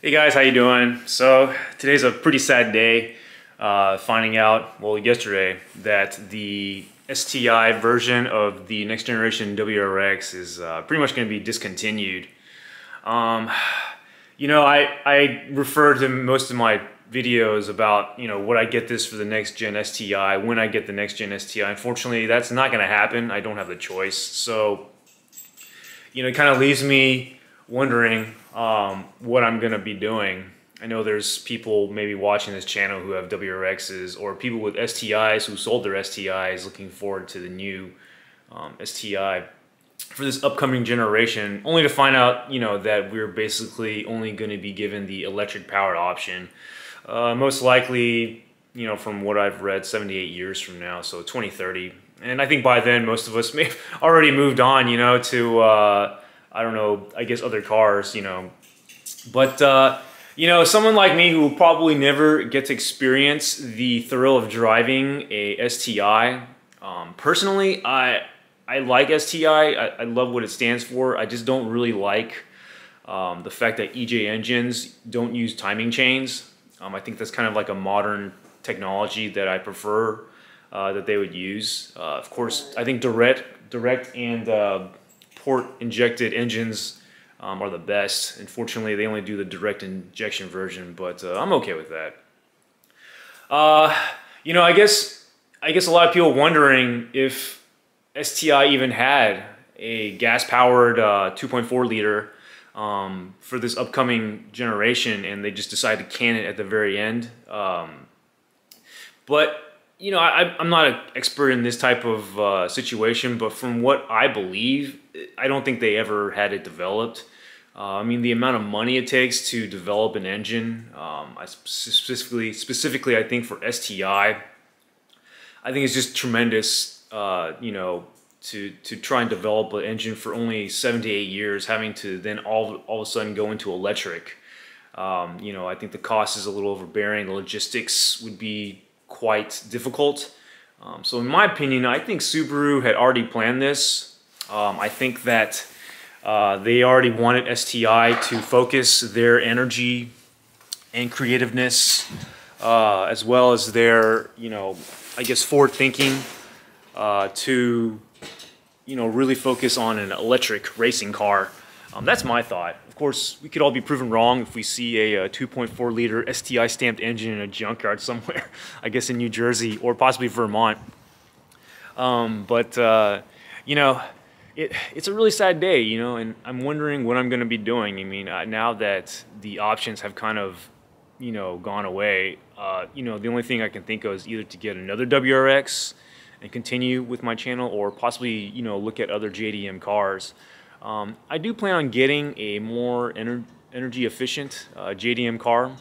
Hey guys, how you doing? So today's a pretty sad day. Finding out, well, yesterday, that the STi version of the next generation WRX is pretty much going to be discontinued. Um, I refer to most of my videos about, would I get this for the next gen STi, when I get the next gen STi. Unfortunately, that's not going to happen. I don't have the choice. So, it kind of leaves me wondering what I'm going to be doing. I know there's people maybe watching this channel who have WRXs, or people with STIs who sold their STIs looking forward to the new STi for this upcoming generation, only to find out, that we're basically only going to be given the electric powered option. Most likely, from what I've read, 78 years from now, so 2030. And I think by then most of us may have already moved on, to, I don't know, I guess other cars, But, someone like me who will probably never get to experience the thrill of driving a STi, personally, I like STi. I love what it stands for. I just don't really like the fact that EJ engines don't use timing chains. I think that's kind of like a modern technology that I prefer that they would use. Of course, I think direct and port injected engines are the best. Unfortunately, they only do the direct injection version, but I'm okay with that. I guess a lot of people wondering if STi even had a gas-powered 2.4 liter for this upcoming generation, and they just decided to can it at the very end. But I'm not an expert in this type of situation, but from what I believe, I don't think they ever had it developed. I mean, the amount of money it takes to develop an engine, specifically, I think for STi, I think it's just tremendous. To try and develop an engine for only 7 to 8 years, having to then all of a sudden go into electric. I think the cost is a little overbearing. The logistics would be quite difficult. So in my opinion, I think Subaru had already planned this. I think that they already wanted STi to focus their energy and creativeness, as well as their, I guess, forward thinking to, really focus on an electric racing car. That's my thought. Of course, we could all be proven wrong if we see a 2.4 liter STi stamped engine in a junkyard somewhere, I guess in New Jersey or possibly Vermont. It's a really sad day, and I'm wondering what I'm going to be doing. I mean, now that the options have kind of, gone away, the only thing I can think of is either to get another WRX and continue with my channel, or possibly, look at other JDM cars. I do plan on getting a more energy efficient JDM car.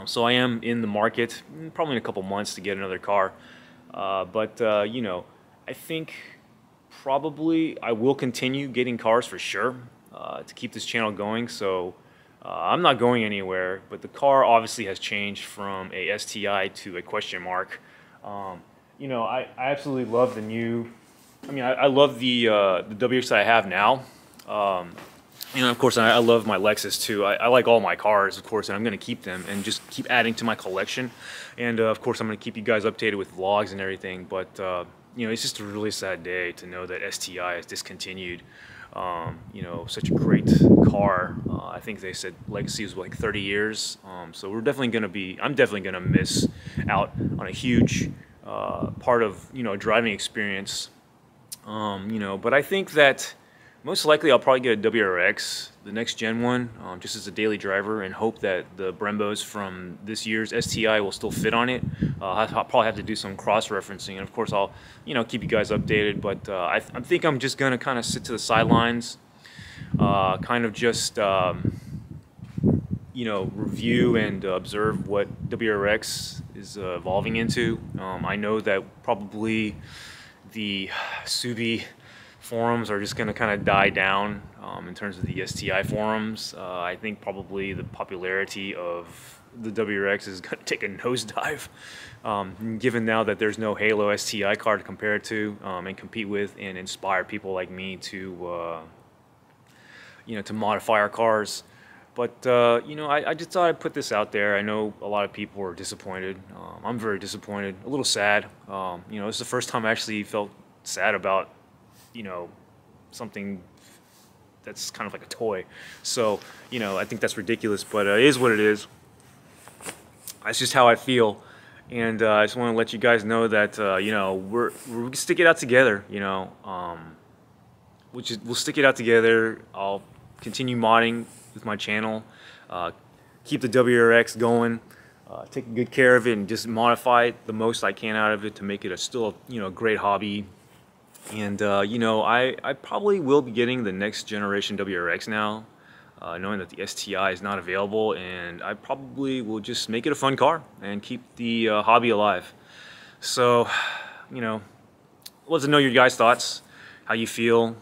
So I am in the market, probably in a couple months, to get another car. I think probably I will continue getting cars for sure to keep this channel going. So I'm not going anywhere, but the car obviously has changed from a STi to a question mark. I absolutely love the new. I love the WRX I have now. Of course, I love my Lexus too. I like all my cars, of course, and I'm going to keep them and just keep adding to my collection. And of course, I'm going to keep you guys updated with vlogs and everything. But it's just a really sad day to know that STi is discontinued. Such a great car. I think they said legacy was like 30 years. So I'm definitely going to miss out on a huge part of driving experience. But I think that most likely I'll probably get a WRX, the next gen one, just as a daily driver, and hope that the Brembos from this year's STi will still fit on it. I'll probably have to do some cross-referencing, and of course I'll keep you guys updated. But I think I'm just gonna kind of sit to the sidelines, kind of just review and observe what WRX is evolving into. I know that probably the Subi forums are just going to kind of die down in terms of the STi forums. I think probably the popularity of the WRX is going to take a nosedive, given now that there's no Halo STi car to compare it to and compete with and inspire people like me to to modify our cars. But you know, I just thought I'd put this out there. I know a lot of people are disappointed. I'm very disappointed, a little sad. You know, it's the first time I actually felt sad about, you know, something that's kind of like a toy. So, you know, I think that's ridiculous, but it is what it is. That's just how I feel. And I just want to let you guys know that, you know, we're gonna stick it out together, you know. We'll stick it out together. I'll continue modding with my channel, keep the WRX going, take good care of it, and just modify it the most I can out of it to make it still, you know, a great hobby. And you know, I probably will be getting the next generation WRX now, knowing that the STi is not available, and I probably will just make it a fun car and keep the hobby alive. So, you know, let us know your guys' thoughts, how you feel,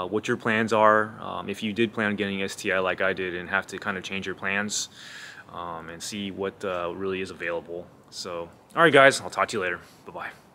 what your plans are, if you did plan on getting STi like I did and have to kind of change your plans, and see what really is available. So, alright guys, I'll talk to you later. Bye-bye.